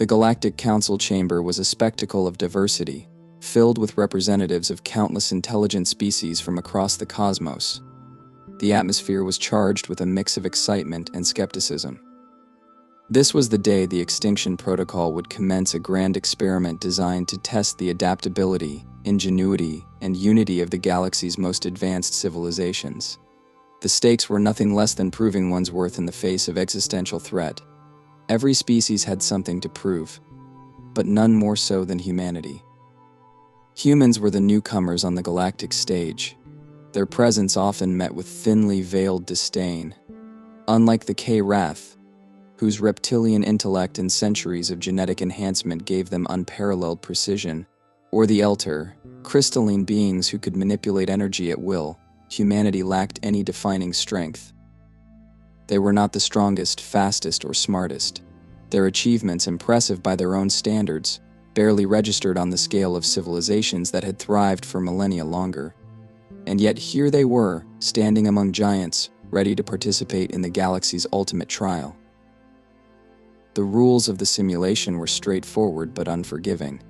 The Galactic Council chamber was a spectacle of diversity, filled with representatives of countless intelligent species from across the cosmos. The atmosphere was charged with a mix of excitement and skepticism. This was the day the Extinction Protocol would commence a grand experiment designed to test the adaptability, ingenuity, and unity of the galaxy's most advanced civilizations. The stakes were nothing less than proving one's worth in the face of existential threat. Every species had something to prove, but none more so than humanity. Humans were the newcomers on the galactic stage, their presence often met with thinly veiled disdain. Unlike the K-Wrath, whose reptilian intellect and centuries of genetic enhancement gave them unparalleled precision, or the Elter, crystalline beings who could manipulate energy at will, humanity lacked any defining strength. They were not the strongest, fastest, or smartest. Their achievements, impressive by their own standards, barely registered on the scale of civilizations that had thrived for millennia longer. And yet here they were, standing among giants, ready to participate in the galaxy's ultimate trial. The rules of the simulation were straightforward but unforgiving.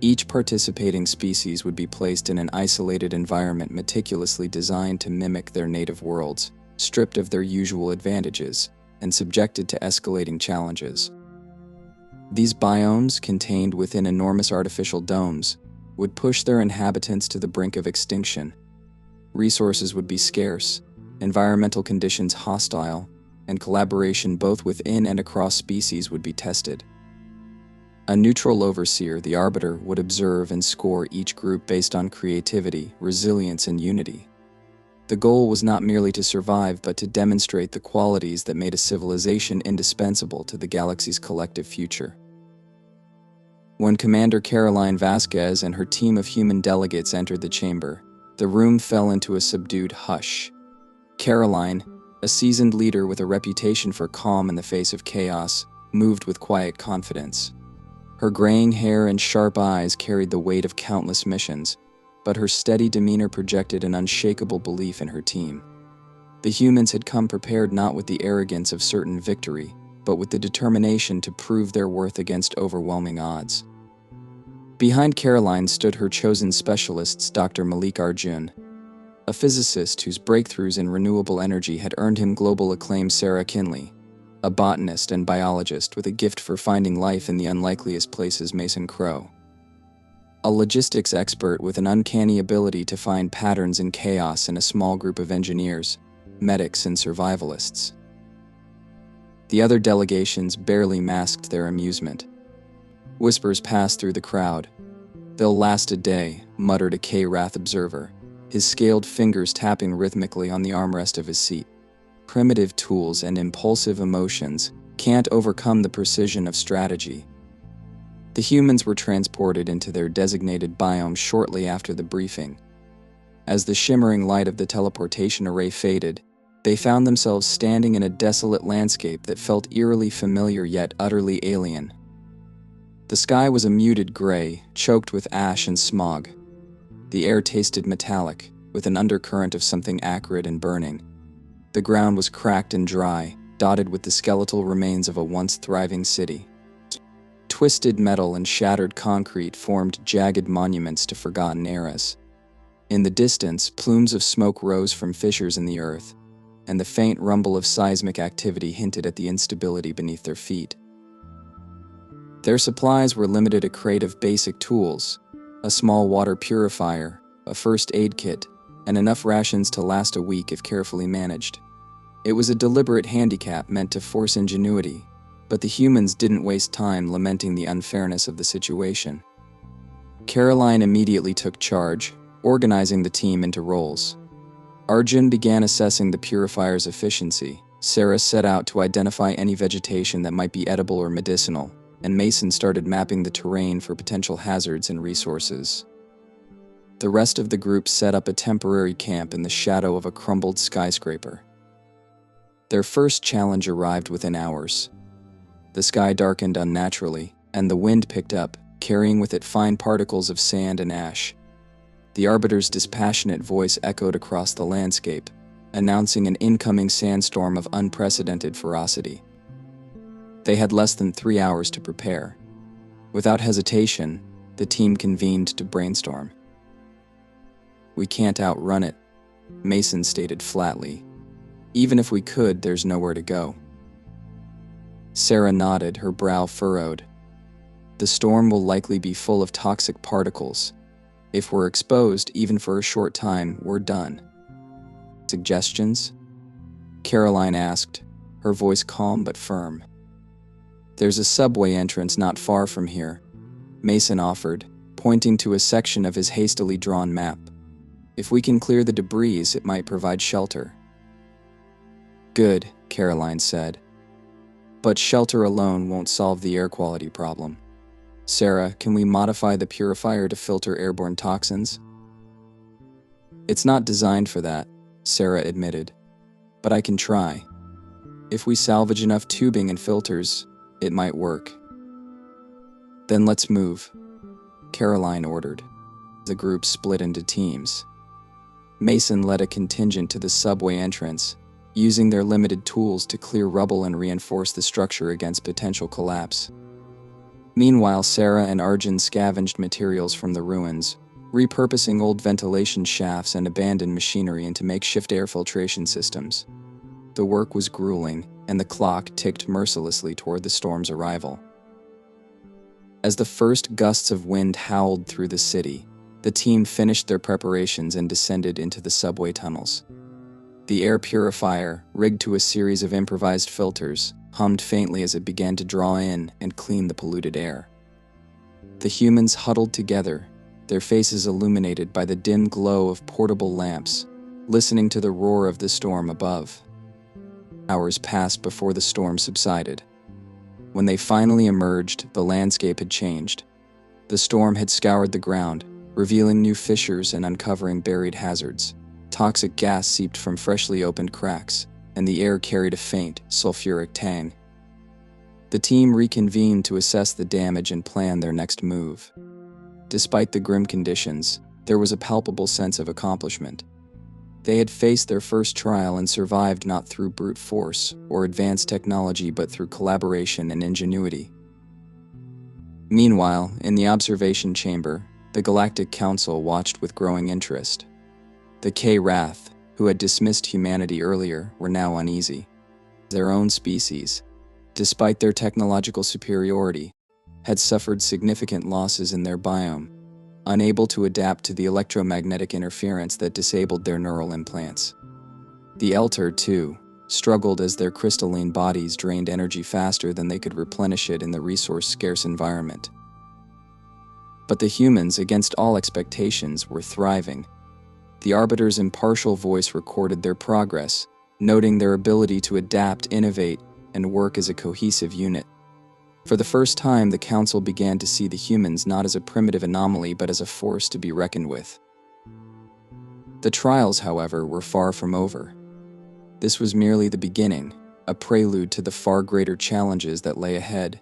Each participating species would be placed in an isolated environment meticulously designed to mimic their native worlds, stripped of their usual advantages, and subjected to escalating challenges. These biomes, contained within enormous artificial domes, would push their inhabitants to the brink of extinction. Resources would be scarce, environmental conditions hostile, and collaboration both within and across species would be tested. A neutral overseer, the arbiter, would observe and score each group based on creativity, resilience, and unity. The goal was not merely to survive, but to demonstrate the qualities that made a civilization indispensable to the galaxy's collective future. When Commander Caroline Vasquez and her team of human delegates entered the chamber, the room fell into a subdued hush. Caroline, a seasoned leader with a reputation for calm in the face of chaos, moved with quiet confidence. Her graying hair and sharp eyes carried the weight of countless missions, but her steady demeanor projected an unshakable belief in her team. The humans had come prepared not with the arrogance of certain victory, but with the determination to prove their worth against overwhelming odds. Behind Caroline stood her chosen specialists, Dr. Malik Arjun, a physicist whose breakthroughs in renewable energy had earned him global acclaim, Sarah Kinley, a botanist and biologist with a gift for finding life in the unlikeliest places, Mason Crow, a logistics expert with an uncanny ability to find patterns in chaos, and a small group of engineers, medics, and survivalists. The other delegations barely masked their amusement. Whispers passed through the crowd. "They'll last a day," muttered a K-Wrath observer, his scaled fingers tapping rhythmically on the armrest of his seat. Primitive tools and impulsive emotions can't overcome the precision of strategy. The humans were transported into their designated biome shortly after the briefing. As the shimmering light of the teleportation array faded, they found themselves standing in a desolate landscape that felt eerily familiar yet utterly alien. The sky was a muted gray, choked with ash and smog. The air tasted metallic, with an undercurrent of something acrid and burning. The ground was cracked and dry, dotted with the skeletal remains of a once thriving city. Twisted metal and shattered concrete formed jagged monuments to forgotten eras. In the distance, plumes of smoke rose from fissures in the earth, and the faint rumble of seismic activity hinted at the instability beneath their feet. Their supplies were limited to a crate of basic tools, a small water purifier, a first aid kit, and enough rations to last a week if carefully managed. It was a deliberate handicap meant to force ingenuity, but the humans didn't waste time lamenting the unfairness of the situation. Caroline immediately took charge, organizing the team into roles. Arjun began assessing the purifier's efficiency, Sarah set out to identify any vegetation that might be edible or medicinal, and Mason started mapping the terrain for potential hazards and resources. The rest of the group set up a temporary camp in the shadow of a crumbled skyscraper. Their first challenge arrived within hours. The sky darkened unnaturally, and the wind picked up, carrying with it fine particles of sand and ash. The arbiter's dispassionate voice echoed across the landscape, announcing an incoming sandstorm of unprecedented ferocity. They had less than 3 hours to prepare, Without hesitation, the team convened to brainstorm. "We can't outrun it," Mason stated flatly. "Even if we could, there's nowhere to go." Sarah nodded, her brow furrowed. "The storm will likely be full of toxic particles. If we're exposed, even for a short time, we're done." "Suggestions?" Caroline asked, her voice calm but firm. "There's a subway entrance not far from here," Mason offered, pointing to a section of his hastily drawn map. "If we can clear the debris, it might provide shelter." "Good," Caroline said. "But shelter alone won't solve the air quality problem. Sarah, can we modify the purifier to filter airborne toxins?" "It's not designed for that," Sarah admitted. "But I can try. If we salvage enough tubing and filters, it might work." "Then let's move," Caroline ordered. The group split into teams. Mason led a contingent to the subway entrance, using their limited tools to clear rubble and reinforce the structure against potential collapse. Meanwhile, Sarah and Arjun scavenged materials from the ruins, repurposing old ventilation shafts and abandoned machinery into makeshift air filtration systems. The work was grueling, and the clock ticked mercilessly toward the storm's arrival. As the first gusts of wind howled through the city, the team finished their preparations and descended into the subway tunnels. The air purifier, rigged to a series of improvised filters, hummed faintly as it began to draw in and clean the polluted air. The humans huddled together, their faces illuminated by the dim glow of portable lamps, listening to the roar of the storm above. Hours passed before the storm subsided. When they finally emerged, the landscape had changed. The storm had scoured the ground, revealing new fissures and uncovering buried hazards. Toxic gas seeped from freshly opened cracks, and the air carried a faint, sulfuric tang. The team reconvened to assess the damage and plan their next move. Despite the grim conditions, there was a palpable sense of accomplishment. They had faced their first trial and survived not through brute force or advanced technology but through collaboration and ingenuity. Meanwhile, in the observation chamber, the Galactic Council watched with growing interest. The K-Wrath, who had dismissed humanity earlier, were now uneasy. Their own species, despite their technological superiority, had suffered significant losses in their biome, unable to adapt to the electromagnetic interference that disabled their neural implants. The Elter, too, struggled as their crystalline bodies drained energy faster than they could replenish it in the resource-scarce environment. But the humans, against all expectations, were thriving. The Arbiter's impartial voice recorded their progress, noting their ability to adapt, innovate, and work as a cohesive unit. For the first time, the Council began to see the humans not as a primitive anomaly but as a force to be reckoned with. The trials, however, were far from over. This was merely the beginning, a prelude to the far greater challenges that lay ahead.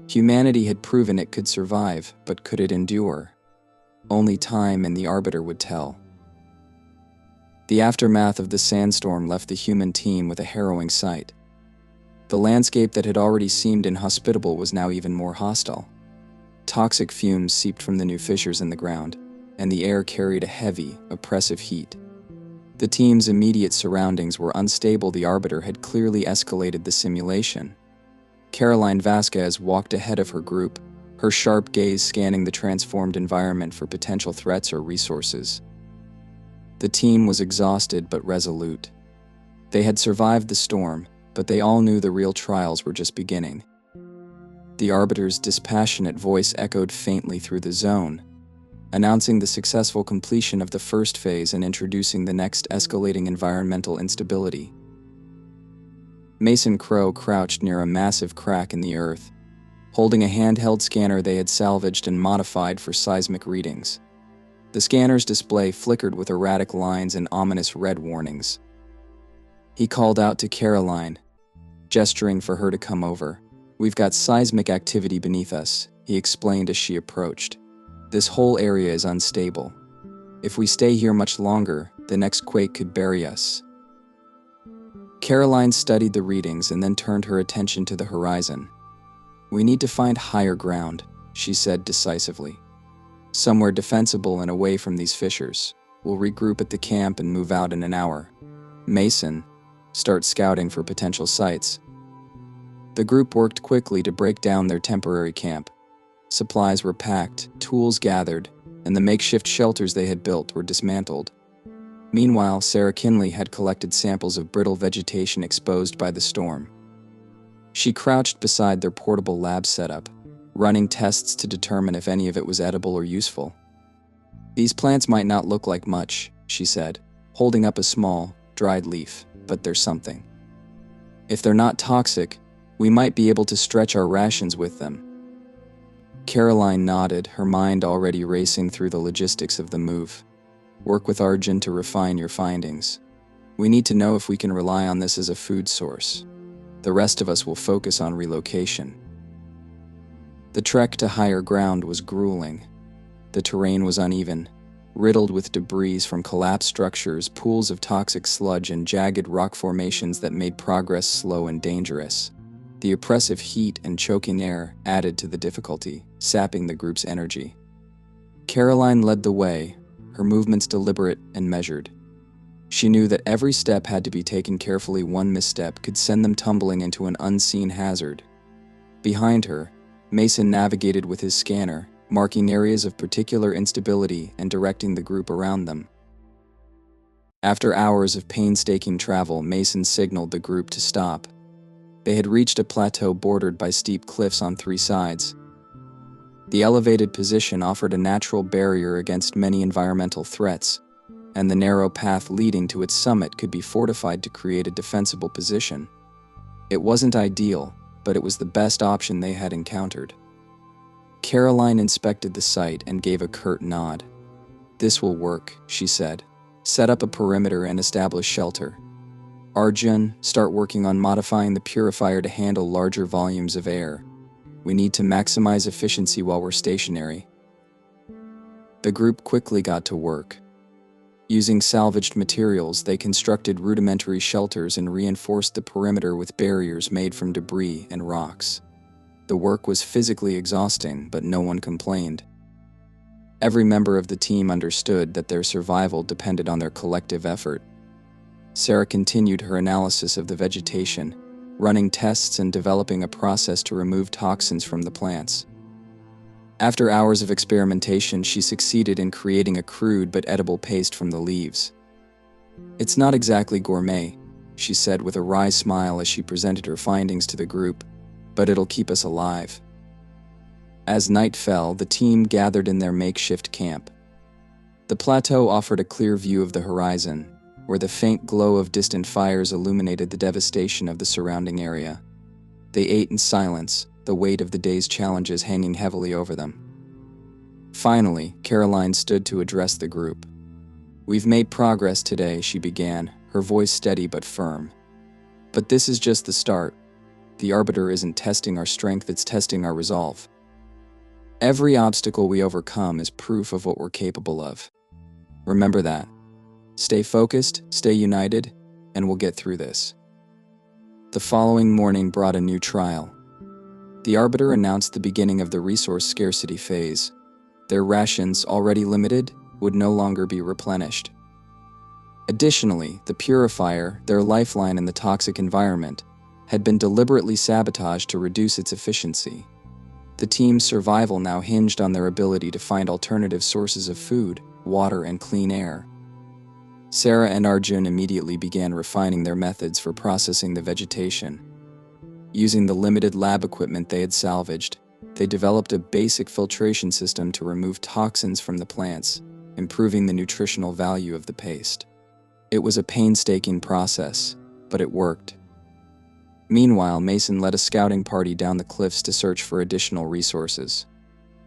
Humanity had proven it could survive, but could it endure? Only time and the Arbiter would tell. The aftermath of the sandstorm left the human team with a harrowing sight. The landscape that had already seemed inhospitable was now even more hostile. Toxic fumes seeped from the new fissures in the ground, and the air carried a heavy, oppressive heat. The team's immediate surroundings were unstable. The Arbiter had clearly escalated the simulation. Caroline Vasquez walked ahead of her group, her sharp gaze scanning the transformed environment for potential threats or resources. The team was exhausted but resolute. They had survived the storm, but they all knew the real trials were just beginning. The Arbiter's dispassionate voice echoed faintly through the zone, announcing the successful completion of the first phase and introducing the next, escalating environmental instability. Mason Crow crouched near a massive crack in the earth, holding a handheld scanner they had salvaged and modified for seismic readings. The scanner's display flickered with erratic lines and ominous red warnings. He called out to Caroline, gesturing for her to come over. "We've got seismic activity beneath us," he explained as she approached. "This whole area is unstable. If we stay here much longer, the next quake could bury us." Caroline studied the readings and then turned her attention to the horizon. "We need to find higher ground," she said decisively. "Somewhere defensible and away from these fissures. We'll regroup at the camp and move out in an hour. Mason, start scouting for potential sites." The group worked quickly to break down their temporary camp. Supplies were packed, tools gathered, and the makeshift shelters they had built were dismantled. Meanwhile, Sarah Kinley had collected samples of brittle vegetation exposed by the storm. She crouched beside their portable lab setup, running tests to determine if any of it was edible or useful. "These plants might not look like much," she said, holding up a small, dried leaf, "but there's something. If they're not toxic, we might be able to stretch our rations with them." Caroline nodded, her mind already racing through the logistics of the move. "Work with Arjun to refine your findings. We need to know if we can rely on this as a food source. The rest of us will focus on relocation." The trek to higher ground was grueling. The terrain was uneven, riddled with debris from collapsed structures, pools of toxic sludge, and jagged rock formations that made progress slow and dangerous. The oppressive heat and choking air added to the difficulty, sapping the group's energy. Caroline led the way, her movements deliberate and measured. She knew that every step had to be taken carefully. One misstep could send them tumbling into an unseen hazard. Behind her, Mason navigated with his scanner, marking areas of particular instability and directing the group around them. After hours of painstaking travel, Mason signaled the group to stop. They had reached a plateau bordered by steep cliffs on three sides. The elevated position offered a natural barrier against many environmental threats, and the narrow path leading to its summit could be fortified to create a defensible position. It wasn't ideal, but it was the best option they had encountered. Caroline inspected the site and gave a curt nod. "This will work," she said. "Set up a perimeter and establish shelter. Arjun, start working on modifying the purifier to handle larger volumes of air. We need to maximize efficiency while we're stationary." The group quickly got to work. Using salvaged materials, they constructed rudimentary shelters and reinforced the perimeter with barriers made from debris and rocks. The work was physically exhausting, but no one complained. Every member of the team understood that their survival depended on their collective effort. Sarah continued her analysis of the vegetation, running tests and developing a process to remove toxins from the plants. After hours of experimentation, she succeeded in creating a crude but edible paste from the leaves. "It's not exactly gourmet," she said with a wry smile as she presented her findings to the group, "but it'll keep us alive." As night fell, the team gathered in their makeshift camp. The plateau offered a clear view of the horizon, where the faint glow of distant fires illuminated the devastation of the surrounding area. They ate in silence, the weight of the day's challenges hanging heavily over them. Finally, Caroline stood to address the group. "We've made progress today," she began, her voice steady but firm. "But this is just the start. The Arbiter isn't testing our strength, it's testing our resolve. Every obstacle we overcome is proof of what we're capable of. Remember that. Stay focused, stay united, and we'll get through this." The following morning brought a new trial. The Arbiter announced the beginning of the resource scarcity phase. Their rations, already limited, would no longer be replenished. Additionally, the purifier, their lifeline in the toxic environment, had been deliberately sabotaged to reduce its efficiency. The team's survival now hinged on their ability to find alternative sources of food, water, and clean air. Sarah and Arjun immediately began refining their methods for processing the vegetation. Using the limited lab equipment they had salvaged, they developed a basic filtration system to remove toxins from the plants, improving the nutritional value of the paste. It was a painstaking process, but it worked. Meanwhile, Mason led a scouting party down the cliffs to search for additional resources.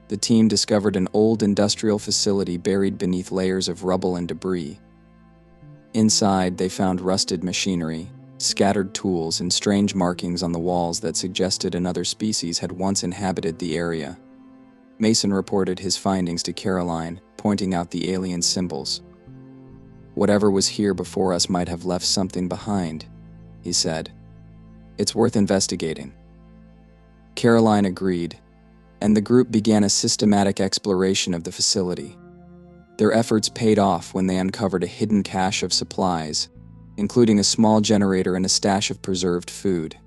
The team discovered an old industrial facility buried beneath layers of rubble and debris. Inside, they found rusted machinery, scattered tools, and strange markings on the walls that suggested another species had once inhabited the area. Mason reported his findings to Caroline, pointing out the alien symbols. "Whatever was here before us might have left something behind," he said. "It's worth investigating." Caroline agreed. and the group began a systematic exploration of the facility. Their efforts paid off when they uncovered a hidden cache of supplies, including a small generator and a stash of preserved food.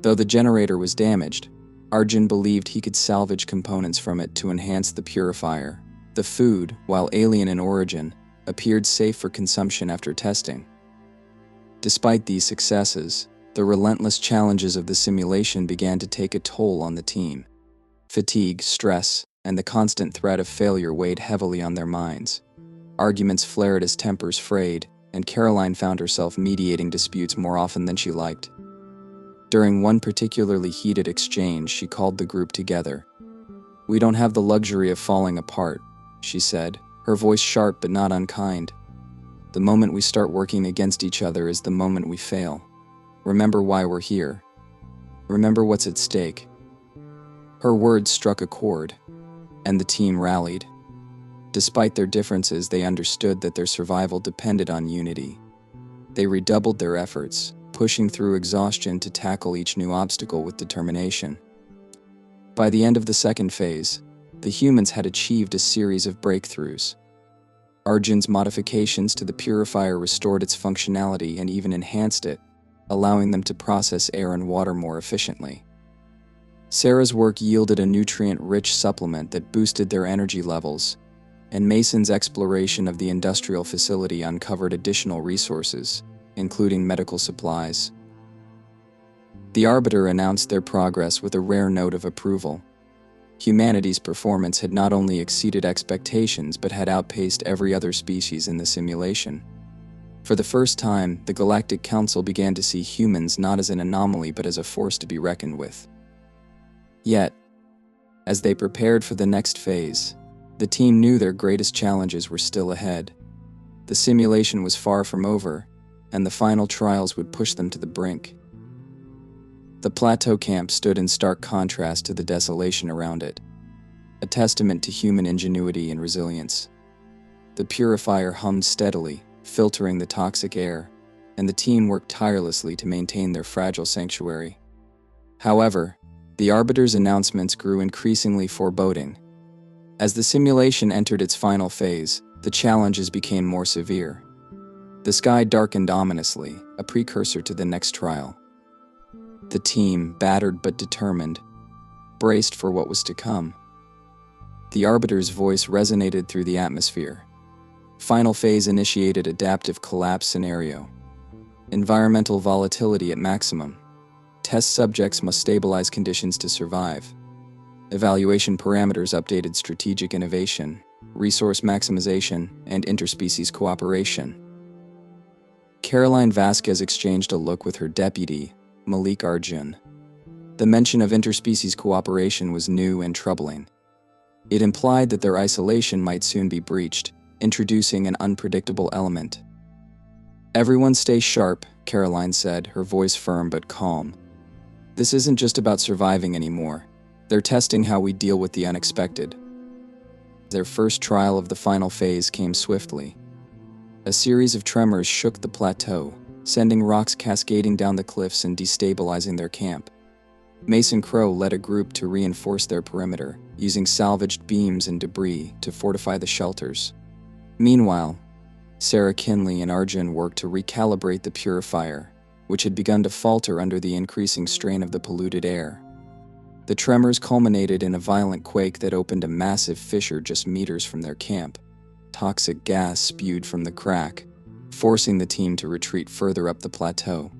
Though the generator was damaged, Arjun believed he could salvage components from it to enhance the purifier. The food, while alien in origin, appeared safe for consumption after testing. Despite these successes, the relentless challenges of the simulation began to take a toll on the team. Fatigue, stress, and the constant threat of failure weighed heavily on their minds. Arguments flared as tempers frayed, and Caroline found herself mediating disputes more often than she liked. During one particularly heated exchange, she called the group together. "We don't have the luxury of falling apart," she said, her voice sharp but not unkind. "The moment we start working against each other is the moment we fail. Remember why we're here. Remember what's at stake." Her words struck a chord, and the team rallied. Despite their differences, they understood that their survival depended on unity. They redoubled their efforts, pushing through exhaustion to tackle each new obstacle with determination. By the end of the second phase, the humans had achieved a series of breakthroughs. Arjun's modifications to the purifier restored its functionality and even enhanced it, allowing them to process air and water more efficiently. Sarah's work yielded a nutrient-rich supplement that boosted their energy levels, and Mason's exploration of the industrial facility uncovered additional resources, including medical supplies. The Arbiter announced their progress with a rare note of approval. Humanity's performance had not only exceeded expectations but had outpaced every other species in the simulation. For the first time, the Galactic Council began to see humans not as an anomaly but as a force to be reckoned with. Yet, as they prepared for the next phase, the team knew their greatest challenges were still ahead. The simulation was far from over, and the final trials would push them to the brink. The plateau camp stood in stark contrast to the desolation around it, a testament to human ingenuity and resilience. The purifier hummed steadily, filtering the toxic air, and the team worked tirelessly to maintain their fragile sanctuary. However, the Arbiter's announcements grew increasingly foreboding. As the simulation entered its final phase, the challenges became more severe. The sky darkened ominously, a precursor to the next trial. The team, battered but determined, braced for what was to come. The Arbiter's voice resonated through the atmosphere. Final phase initiated adaptive collapse scenario. Environmental volatility at maximum. Test subjects must stabilize conditions to survive. Evaluation parameters updated: strategic innovation, resource maximization, and interspecies cooperation. Caroline Vasquez exchanged a look with her deputy, Malik Arjun. The mention of interspecies cooperation was new and troubling. It implied that their isolation might soon be breached, introducing an unpredictable element. "Everyone stay sharp," Caroline said, her voice firm but calm. "This isn't just about surviving anymore. They're testing how we deal with the unexpected." Their first trial of the final phase came swiftly. A series of tremors shook the plateau, sending rocks cascading down the cliffs and destabilizing their camp. Mason Crow led a group to reinforce their perimeter, using salvaged beams and debris to fortify the shelters. Meanwhile, Sarah Kinley and Arjun worked to recalibrate the purifier, which had begun to falter under the increasing strain of the polluted air. The tremors culminated in a violent quake that opened a massive fissure just meters from their camp. Toxic gas spewed from the crack, forcing the team to retreat further up the plateau.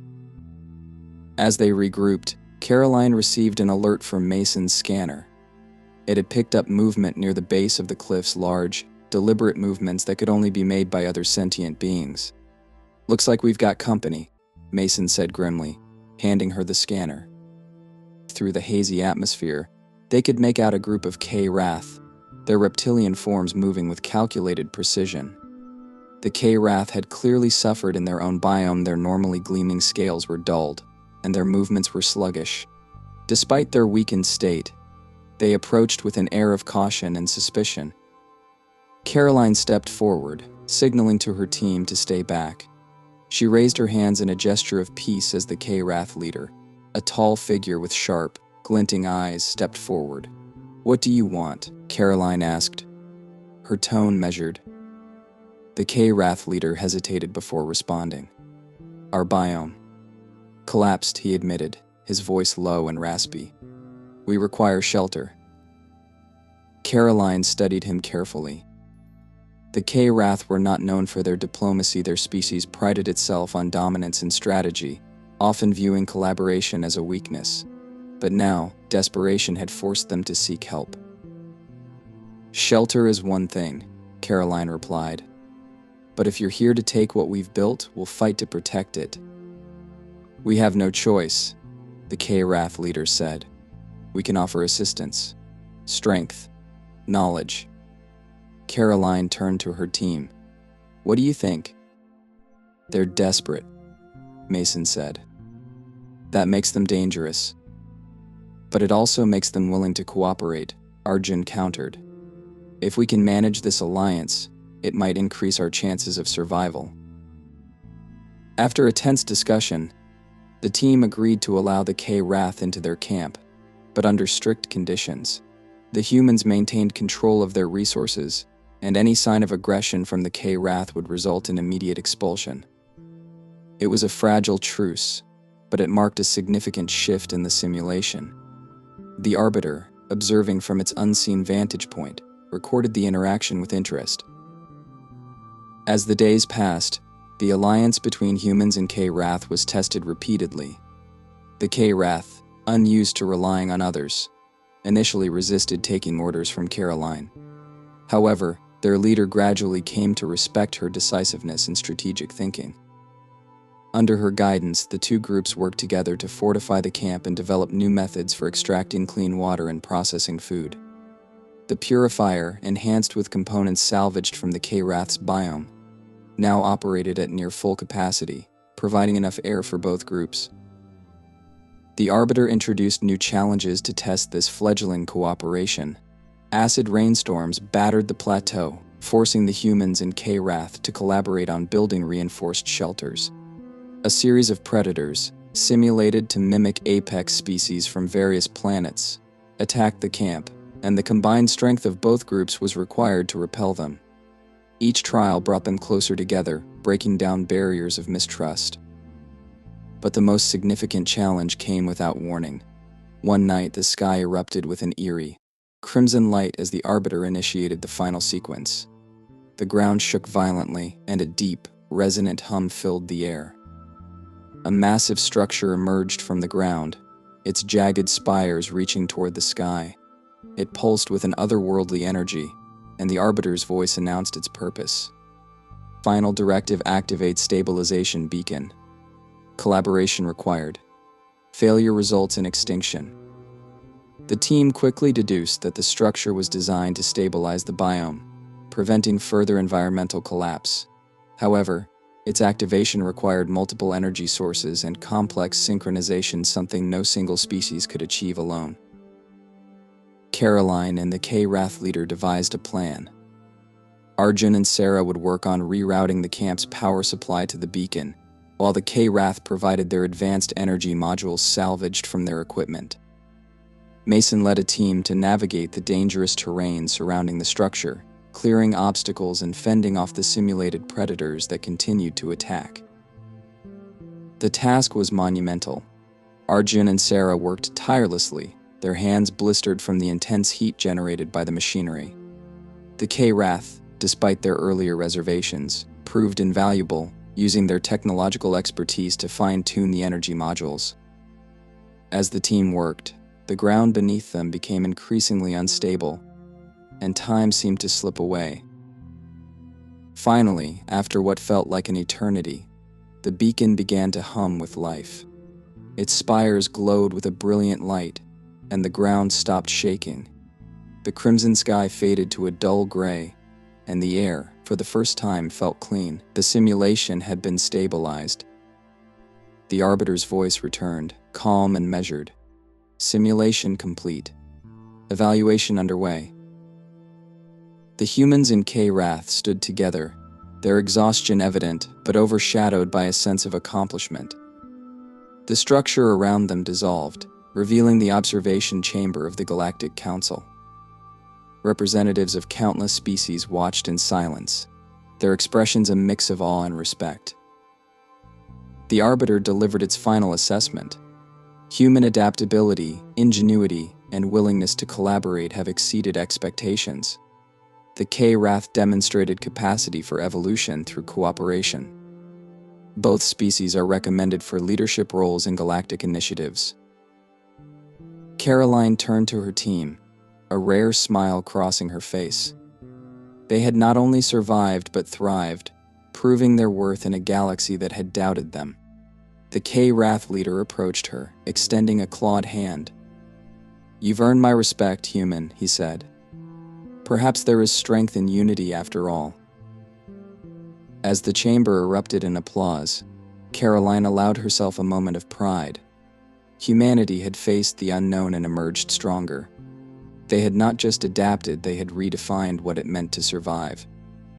As they regrouped, Caroline received an alert from Mason's scanner. It had picked up movement near the base of the cliffs, large, deliberate movements that could only be made by other sentient beings. "Looks like we've got company," Mason said grimly, handing her the scanner. Through the hazy atmosphere, they could make out a group of K-Wrath, their reptilian forms moving with calculated precision. The K-Wrath had clearly suffered in their own biome. Their normally gleaming scales were dulled, and their movements were sluggish. Despite their weakened state, they approached with an air of caution and suspicion. Caroline stepped forward, signaling to her team to stay back. She raised her hands in a gesture of peace as the K-Wrath leader, a tall figure with sharp, glinting eyes, stepped forward. "What do you want?" Caroline asked, her tone measured. The K-Wrath leader hesitated before responding. "Our biome collapsed," he admitted, his voice low and raspy. "We require shelter." Caroline studied him carefully. The K-Wrath were not known for their diplomacy. Their species prided itself on dominance and strategy, often viewing collaboration as a weakness. But now, desperation had forced them to seek help. "Shelter is one thing," Caroline replied. "But if you're here to take what we've built, we'll fight to protect it." "We have no choice," the K-Wrath leader said. "We can offer assistance, strength, knowledge." Caroline turned to her team. "What do you think?" "They're desperate," Mason said. "That makes them dangerous. But it also makes them willing to cooperate," Arjun countered. "If we can manage this alliance, it might increase our chances of survival." After a tense discussion, the team agreed to allow the K-Wrath into their camp, but under strict conditions. The humans maintained control of their resources, and any sign of aggression from the K-Wrath would result in immediate expulsion. It was a fragile truce, but it marked a significant shift in the simulation. The Arbiter, observing from its unseen vantage point, recorded the interaction with interest. As the days passed, the alliance between humans and K-Wrath was tested repeatedly. The K-Wrath, unused to relying on others, initially resisted taking orders from Caroline. However, their leader gradually came to respect her decisiveness and strategic thinking. Under her guidance, the two groups worked together to fortify the camp and develop new methods for extracting clean water and processing food. The purifier, enhanced with components salvaged from the K-Wrath's biome, now operated at near full capacity, providing enough air for both groups. The Arbiter introduced new challenges to test this fledgling cooperation. Acid rainstorms battered the plateau, forcing the humans and K-Wrath to collaborate on building reinforced shelters. A series of predators, simulated to mimic apex species from various planets, attacked the camp, and the combined strength of both groups was required to repel them. Each trial brought them closer together, breaking down barriers of mistrust. But the most significant challenge came without warning. One night, the sky erupted with an eerie, crimson light as the Arbiter initiated the final sequence. The ground shook violently, and a deep, resonant hum filled the air. A massive structure emerged from the ground, its jagged spires reaching toward the sky. It pulsed with an otherworldly energy, and the Arbiter's voice announced its purpose. Final directive: activate stabilization beacon. Collaboration required. Failure results in extinction. The team quickly deduced that the structure was designed to stabilize the biome, preventing further environmental collapse. However, its activation required multiple energy sources and complex synchronization, something no single species could achieve alone. Caroline and the K-Wrath leader devised a plan. Arjun and Sarah would work on rerouting the camp's power supply to the beacon, while the K-Wrath provided their advanced energy modules salvaged from their equipment. Mason led a team to navigate the dangerous terrain surrounding the structure, clearing obstacles and fending off the simulated predators that continued to attack. The task was monumental. Arjun and Sarah worked tirelessly, their hands blistered from the intense heat generated by the machinery. The K-Wrath, despite their earlier reservations, proved invaluable, using their technological expertise to fine-tune the energy modules. As the team worked, the ground beneath them became increasingly unstable, and time seemed to slip away. Finally, after what felt like an eternity, the beacon began to hum with life. Its spires glowed with a brilliant light, and the ground stopped shaking. The crimson sky faded to a dull gray, and the air, for the first time, felt clean. The simulation had been stabilized. The Arbiter's voice returned, calm and measured. Simulation complete. Evaluation underway. The humans in K-Wrath stood together, their exhaustion evident, but overshadowed by a sense of accomplishment. The structure around them dissolved, revealing the observation chamber of the Galactic Council. Representatives of countless species watched in silence, their expressions a mix of awe and respect. The Arbiter delivered its final assessment. Human adaptability, ingenuity, and willingness to collaborate have exceeded expectations. The K-Wrath demonstrated capacity for evolution through cooperation. Both species are recommended for leadership roles in galactic initiatives. Caroline turned to her team, a rare smile crossing her face. They had not only survived but thrived, proving their worth in a galaxy that had doubted them. The K-Wrath leader approached her, extending a clawed hand. "You've earned my respect, human," he said. "Perhaps there is strength in unity after all." As the chamber erupted in applause, Caroline allowed herself a moment of pride. Humanity had faced the unknown and emerged stronger. They had not just adapted, they had redefined what it meant to survive.